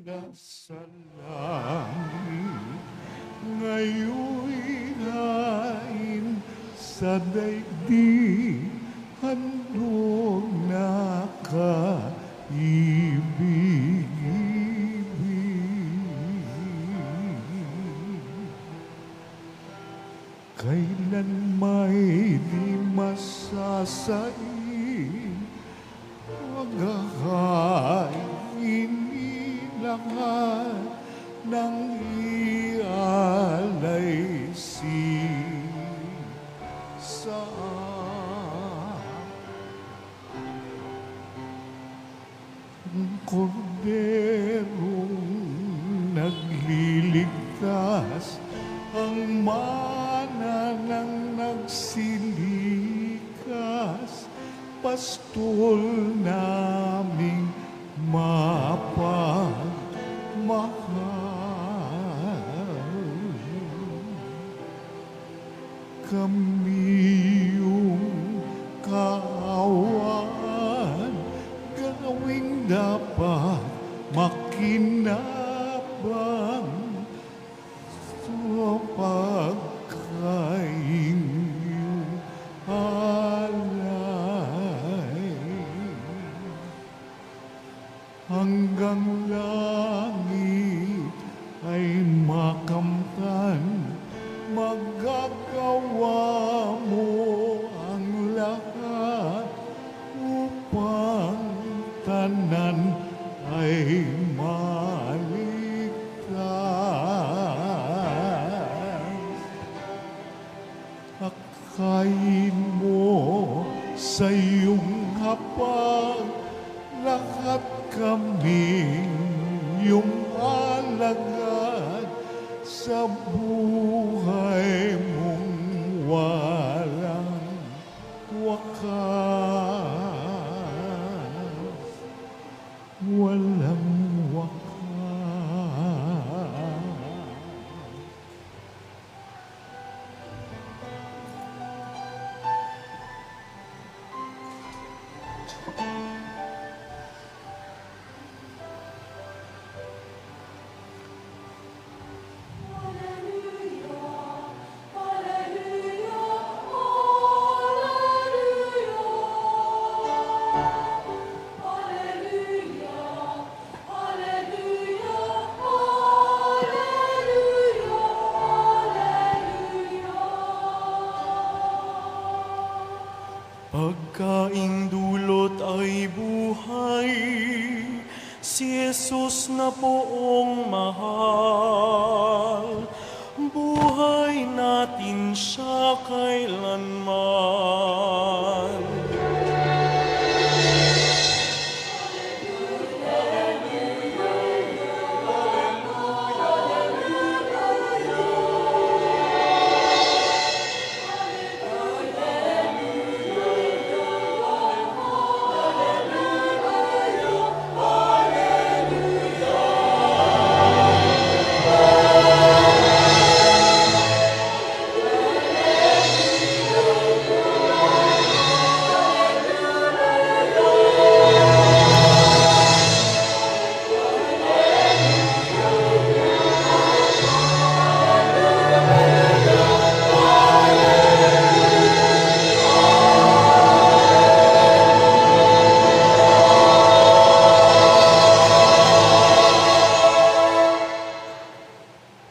nasa langit, ngayon'y hain sa daigdig, handog na kaibig-ibig. Kailan may di masasain, wagahain lahat ng ialay sa korderong nagliligtas, ang mana ng nagsilikas, pastol naming mapagmahal. Kami yung kaawaan, gawing dapat makinabang sa pagkainyong alay. Hanggang langit ay makamtan, magagawa mo ang lahat upang tanan ay maligtas. Akayin mo sa iyong hapag, lahat kami yung alagad sa buhay mong walang wakas, walang wakas. Pagkaing dulot ay buhay, si Jesus na poong mahal. Buhay natin siya kailanman.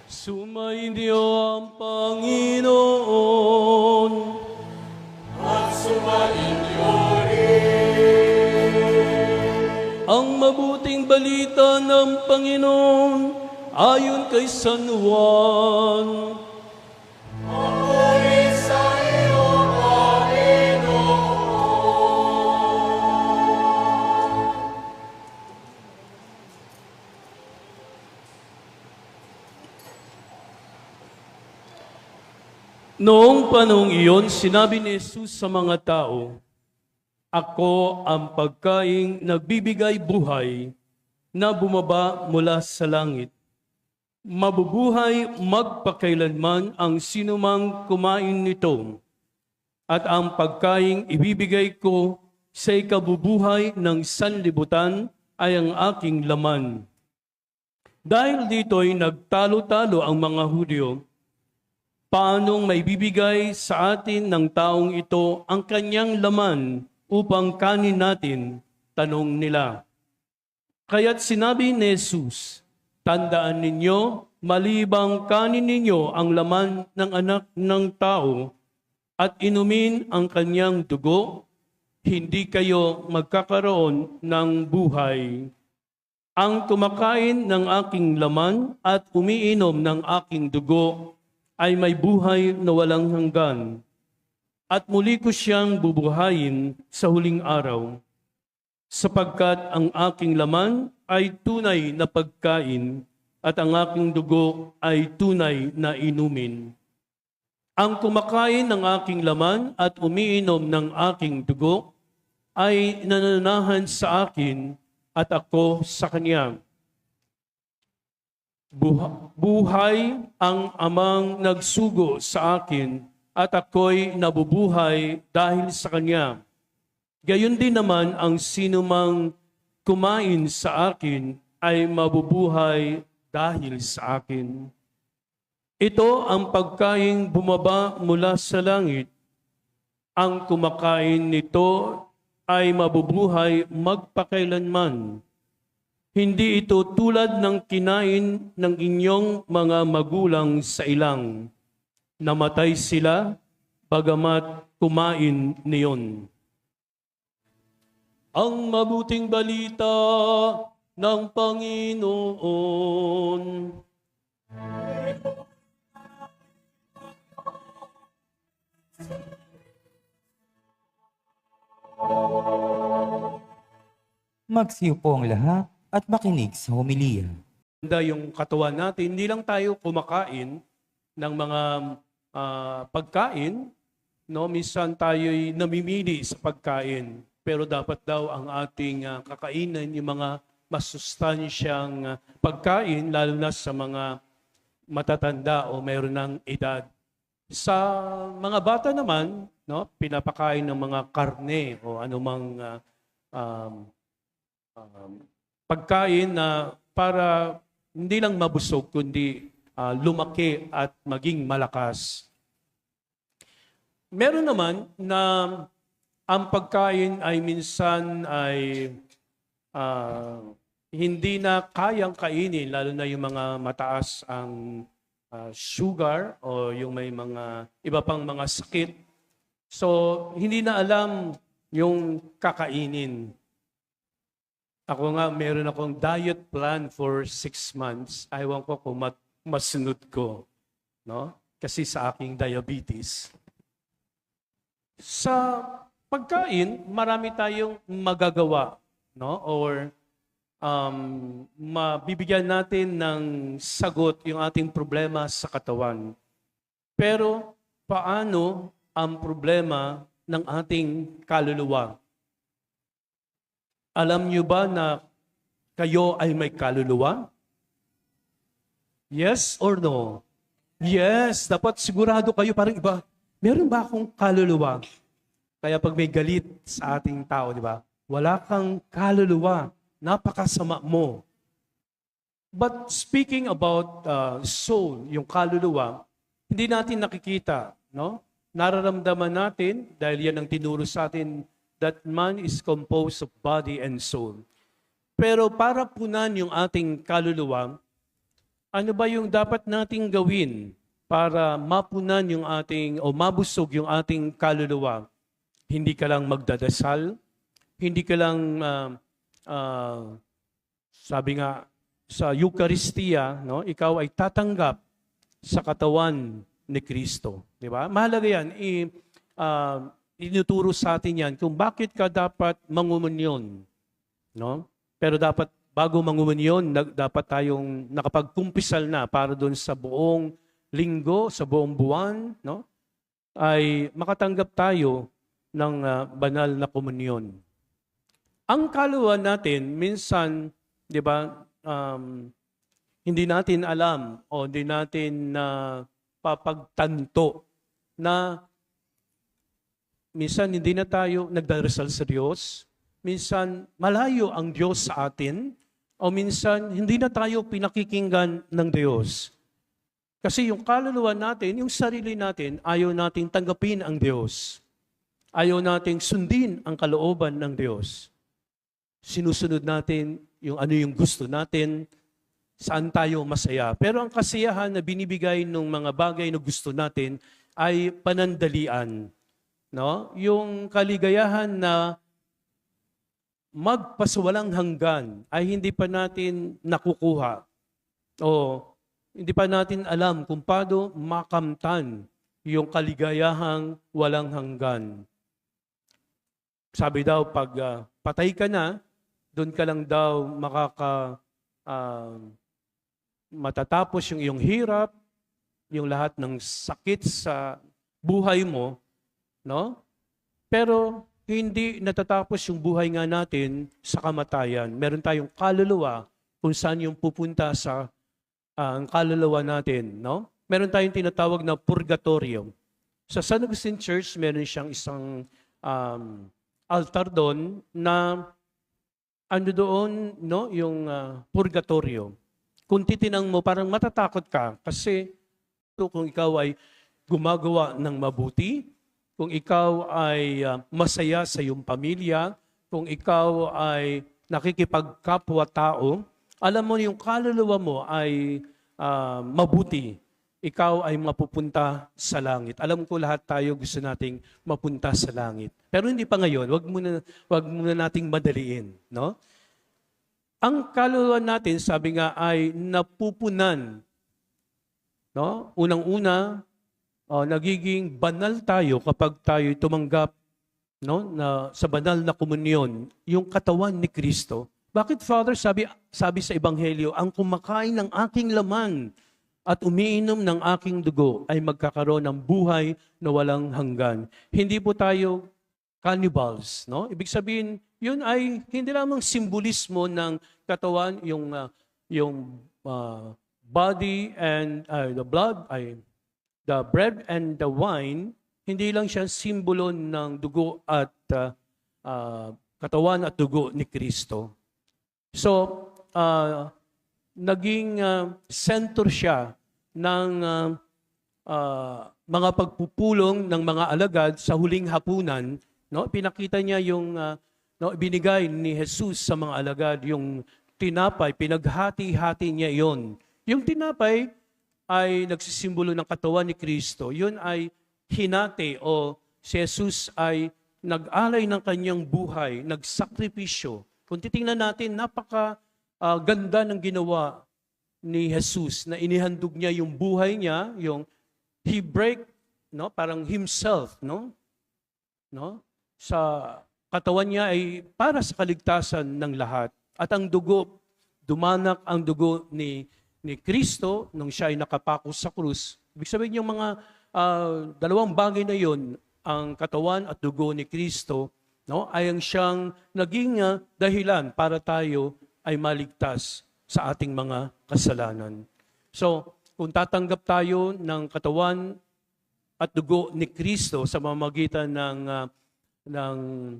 Sumainyo ang Panginoon. At sumainyo rin. Ang mabuting balita ng Panginoon ayon kay San Juan. Papuri sa iyo, Panginoon. Noong panahong iyon, sinabi ni Jesus sa mga tao, "Ako ang pagkaing nagbibigay buhay na bumaba mula sa langit. Mabubuhay magpakailanman ang sinumang kumain nito, at ang pagkaing ibibigay ko sa ikabubuhay ng sanlibutan ay ang aking laman." Dahil dito'y nagtalo-talo ang mga Hudyo, paanong may bibigay sa atin ng taong ito ang kanyang laman upang kanin natin? Tanong nila. Kaya't sinabi ni Jesus, tandaan ninyo, malibang kanin ninyo ang laman ng anak ng tao at inumin ang kanyang dugo, hindi kayo magkakaroon ng buhay. Ang kumakain ng aking laman at umiinom ng aking dugo ay may buhay na walang hanggan. At muli ko siyang bubuhayin sa huling araw, sapagkat ang aking laman ay tunay na pagkain at ang aking dugo ay tunay na inumin. Ang kumakain ng aking laman at umiinom ng aking dugo ay nananahan sa akin at ako sa kanya. Buhay ang amang nagsugo sa akin at ako'y nabubuhay dahil sa kanya. Gayon din naman ang sinumang kumain sa akin ay mabubuhay dahil sa akin. Ito ang pagkaing bumaba mula sa langit. Ang kumakain nito ay mabubuhay magpakailanman. Hindi ito tulad ng kinain ng inyong mga magulang sa ilang. Namatay sila, bagamat kumain niyon. Ang mabuting balita ng Panginoon. Magsiupo ang lahat at makinig sa homilya. Ganda yung katawan natin, hindi lang tayo kumakain ng mga pagkain, no? Minsan tayo'y namimili sa pagkain, pero dapat daw ang ating kakainin yung mga masustansyang pagkain, lalo na sa mga matatanda o mayroon ng edad. Sa mga bata naman, no, pinapakain ng mga karne o anumang pagkain na para hindi lang mabusog, kundi lumaki at maging malakas. Meron naman na ang pagkain ay minsan ay hindi na kayang kainin, lalo na yung mga mataas ang sugar o yung may mga iba pang mga sakit. So, hindi na alam yung kakainin. Ako nga, meron akong diet plan for 6 months. Ayaw ko kung masunod ko, no? Kasi sa aking diabetes. Sa pagkain, marami tayong magagawa, no? Or mabibigyan natin ng sagot yung ating problema sa katawan. Pero paano ang problema ng ating kaluluwa? Alam niyo ba na kayo ay may kaluluwa? Yes or no? Yes, dapat sigurado kayo, parang iba. Meron ba akong kaluluwa? Kaya pag may galit sa ating tao, di ba? Wala kang kaluluwa. Napakasama mo. But speaking about soul, yung kaluluwa, hindi natin nakikita, no? Nararamdaman natin, dahil yan ang tinuro sa atin, that man is composed of body and soul. Pero para punan yung ating kaluluwa, ano ba yung dapat nating gawin para mapunan yung ating, o mabusog yung ating kaluluwa? Hindi ka lang magdadasal, hindi ka lang sabi nga sa Eucharistia, no, ikaw ay tatanggap sa katawan ni Kristo, di ba? Mahalaga yan. Inuturo sa atin yan kung bakit ka dapat mangumunyon, no? Pero dapat bago mangumunyon, dapat tayong nakapagkumpisal na para doon sa buong linggo, sa buong buwan, no? Ay makatanggap tayo ng banal na komunyon. Ang kaluluwa natin, minsan, di ba, hindi natin alam o hindi natin papagtanto na minsan hindi na tayo nagdarasal sa Diyos. Minsan malayo ang Diyos sa atin o minsan hindi na tayo pinakikinggan ng Diyos. Kasi yung kaluluwa natin, yung sarili natin, ayaw nating tanggapin ang Diyos. Ayaw nating sundin ang kalooban ng Diyos. Sinusunod natin yung ano yung gusto natin, saan tayo masaya. Pero ang kasiyahan na binibigay ng mga bagay na gusto natin ay panandalian. No? Yung kaligayahan na magpasawalang hanggan ay hindi pa natin nakukuha. O hindi pa natin alam kung paano makamtan yung kaligayahang walang hanggan. Sabi daw, pag patay ka na, doon ka lang daw matatapos yung iyong hirap, yung lahat ng sakit sa buhay mo, no? Pero hindi natatapos yung buhay nga natin sa kamatayan. Meron tayong kaluluwa kung saan yung pupunta sa ang kaluluwa natin, no? Meron tayong tinatawag na purgatorio. Sa San Agustin Church, meron siyang isang altar doon na ano doon, no, yung purgatorio. Kung titinang mo, parang matatakot ka kasi kung ikaw ay gumagawa ng mabuti, kung ikaw ay masaya sa iyong pamilya, kung ikaw ay nakikipagkapwa-tao, alam mo yung kaluluwa mo ay mabuti. Ikaw ay mapupunta sa langit. Alam ko lahat tayo gusto nating mapunta sa langit. Pero hindi pa ngayon, wag muna nating madaliin, no? Ang kaluluwa natin, sabi nga, ay napupunan. No? Unang-una, nagiging banal tayo kapag tayo tumanggap, no, na sa banal na komunyon, yung katawan ni Kristo. Bakit, Father, sabi sa Ebanghelyo, ang kumakain ng aking laman at umiinom ng aking dugo ay magkakaroon ng buhay na walang hanggan. Hindi po tayo cannibals, no? Ibig sabihin, yun ay hindi lamang simbolismo ng katawan, yung body and the blood, the bread and the wine, hindi lang siya simbolo ng dugo at katawan at dugo ni Kristo. So, naging center siya ng mga pagpupulong ng mga alagad sa huling hapunan. No? Pinakita niya yung binigay ni Jesus sa mga alagad, yung tinapay, pinaghati-hati niya yon. Yung tinapay ay nagsisimbolo ng katawan ni Kristo. Yun ay hinati o si Jesus ay nag-alay ng kanyang buhay, nagsakripisyo. Kung titingnan natin, napaka-ganda ng ginawa ni Jesus na inihandog niya yung buhay niya, yung he break, no, parang himself, no, sa katawan niya ay para sa kaligtasan ng lahat. At ang dugo, dumanak ang dugo ni Kristo nung siya ay nakapako sa krus. Ibig sabihin yung mga dalawang bagay na yon, ang katawan at dugo ni Kristo, no, ay ang siyang naging dahilan para tayo ay maligtas sa ating mga kasalanan. So, kung tatanggap tayo ng katawan at dugo ni Kristo sa pamamagitan ng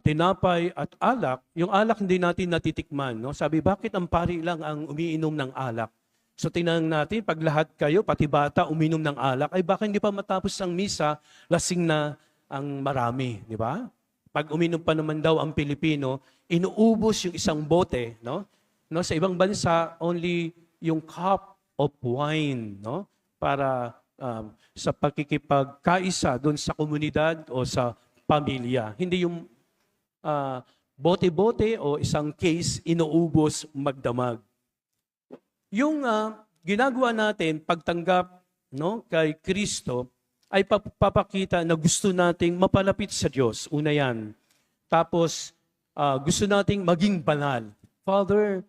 tinapay at alak, yung alak hindi natin natitikman. No? Sabi, bakit ang pari lang ang umiinom ng alak? So tingnan natin, pag lahat kayo, pati bata, uminom ng alak, ay baka hindi pa matapos ang misa, lasing na ang marami. Di ba? Pag uminom pa naman daw ang Pilipino, inuubos yung isang bote. No? Sa ibang bansa, only yung cup of wine, no? Para sa pagkikipagkaisa doon sa komunidad o sa pamilya. Hindi yung bote-bote o isang case inuubos magdamag. Yung ginagawa natin pagtanggap, no, kay Kristo ay papakita na gusto nating mapalapit sa Diyos. Una yan. Tapos gusto nating maging banal. Father,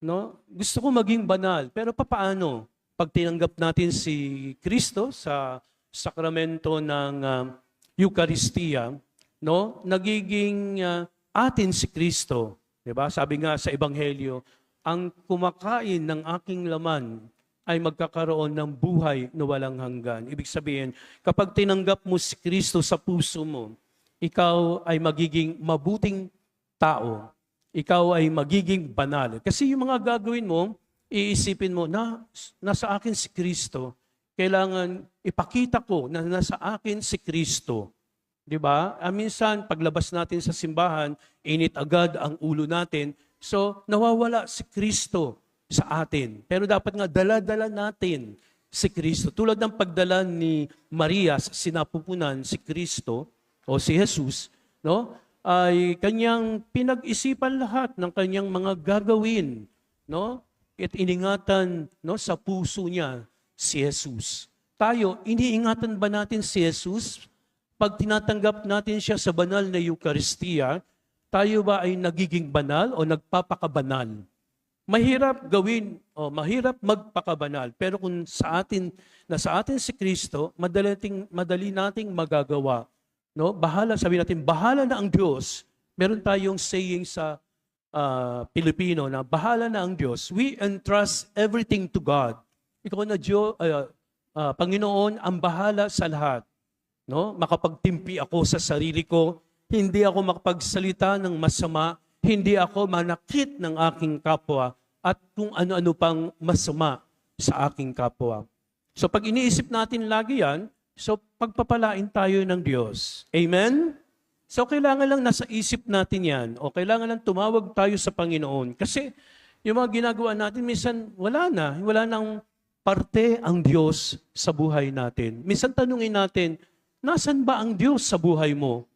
no, gusto ko maging banal, pero papaano? Pag tinanggap natin si Kristo sa sakramento ng Eucharistia, no, nagiging atin si Kristo. Diba? Sabi nga sa Ebanghelyo, ang kumakain ng aking laman ay magkakaroon ng buhay na walang hanggan. Ibig sabihin, kapag tinanggap mo si Kristo sa puso mo, ikaw ay magiging mabuting tao. ikaw ay magiging banal. Kasi yung mga gagawin mo, iisipin mo na nasa akin si Kristo. Kailangan ipakita ko na nasa akin si Kristo. Di ba? Minsan, paglabas natin sa simbahan, init agad ang ulo natin. So, nawawala si Kristo sa atin. Pero dapat nga dala-dala natin si Kristo. Tulad ng pagdala ni Maria sa sinapupunan si Kristo o si Jesus, no? Ay kanyang pinag-isipan lahat ng kanyang mga gagawin, no? At iningatan, no, sa puso niya si Jesus. Tayo, iniingatan ba natin si Jesus? Pag tinatanggap natin siya sa banal na Eucharistia, tayo ba ay nagiging banal o nagpapakabanal? Mahirap gawin o mahirap magpakabanal. Pero kung sa atin si Kristo, madali nating magagawa. No? Sabi natin, bahala na ang Diyos. Meron tayong saying sa Pilipino na bahala na ang Diyos. We entrust everything to God. Ikaw na Panginoon ang bahala sa lahat. No? Makapagtimpi ako sa sarili ko, hindi ako makapagsalita ng masama, hindi ako manakit ng aking kapwa, at kung ano-ano pang masama sa aking kapwa. So pag iniisip natin lagi yan, so pagpapalain tayo ng Diyos. Amen? So kailangan lang nasa isip natin yan, o kailangan lang tumawag tayo sa Panginoon. Kasi yung mga ginagawa natin, minsan wala nang parte ang Diyos sa buhay natin. Minsan tanungin natin, nasan ba ang Diyos sa buhay mo?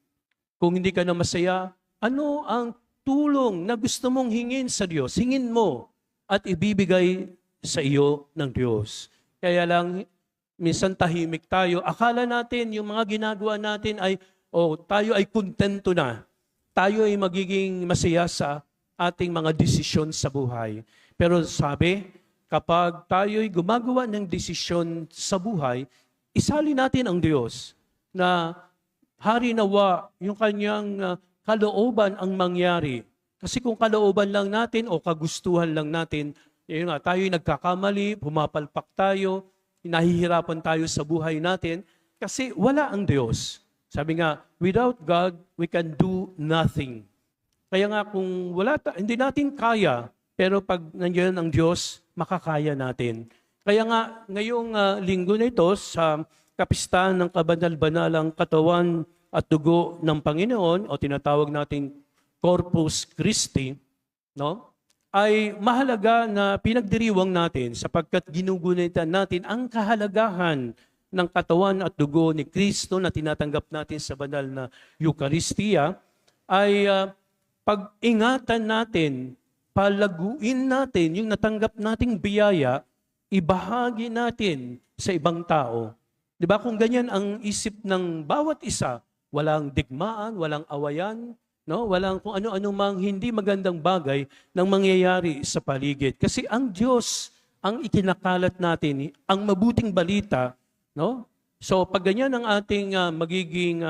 Kung hindi ka na masaya, ano ang tulong na gusto mong hingin sa Diyos? Hingin mo at ibibigay sa iyo ng Diyos. Kaya lang, minsan tahimik tayo. Akala natin yung mga ginagawa natin ay, tayo ay kontento na. Tayo ay magiging masaya sa ating mga desisyon sa buhay. Pero sabi, kapag tayo ay gumagawa ng desisyon sa buhay, isali natin ang Diyos na hari nawa yung kanyang kalooban ang mangyari. Kasi kung kalooban lang natin o kagustuhan lang natin, yun nga, tayo ay nagkakamali, pumapalpak tayo, nahihirapan tayo sa buhay natin kasi wala ang Diyos. Sabi nga, without God, we can do nothing. Kaya nga kung hindi natin kaya, pero pag nandiyan ang Diyos, makakaya natin. Kaya nga, ngayong linggo na ito, sa kapistahan ng kabanal-banalang katawan at dugo ng Panginoon, o tinatawag nating Corpus Christi, no? Ay mahalaga na pinagdiriwang natin sapagkat ginugunitan natin ang kahalagahan ng katawan at dugo ni Kristo na tinatanggap natin sa banal na Eucharistia, ay pag-ingatan natin, palaguin natin yung natanggap nating biyaya, ibahagi natin sa ibang tao. Di ba kung ganyan ang isip ng bawat isa, walang digmaan, walang awayan, no? Walang kung ano-ano mang hindi magandang bagay nang mangyayari sa paligid. Kasi ang Diyos ang ikinakalat natin, ang mabuting balita, no? So pag ganyan ang ating magiging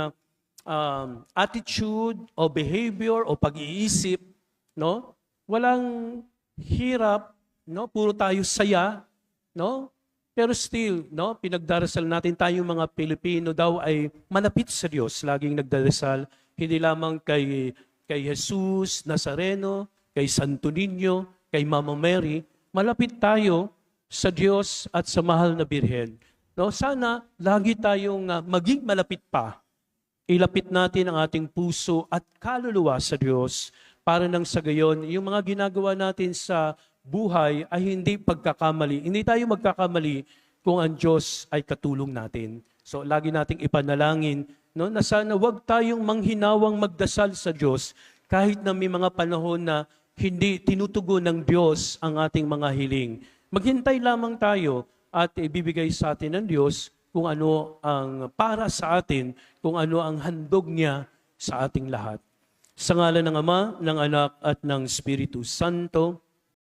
attitude o behavior o pag-iisip, no? Walang hirap, no? Puro tayo saya, no? Pero still, no, pinagdarasal natin tayong mga Pilipino daw ay malapit sa Diyos, laging nagdarasal, hindi lamang kay Jesus Nazareno, kay Santo Niño, kay Mama Mary, malapit tayo sa Diyos at sa mahal na Birhen. No, sana lagi tayong maging malapit pa. Ilapit natin ang ating puso at kaluluwa sa Diyos para nang sa gayon, yung mga ginagawa natin sa buhay ay hindi pagkakamali. Hindi tayo magkakamali kung ang Diyos ay katulong natin. So lagi nating ipanalangin, no, na sana wag tayong manghinawang magdasal sa Diyos kahit na may mga panahon na hindi tinutugon ng Diyos ang ating mga hiling. Maghintay lamang tayo at ibibigay sa atin ng Diyos kung ano ang para sa atin, kung ano ang handog niya sa ating lahat. Sa ngalan ng Ama, ng Anak at ng Espiritu Santo.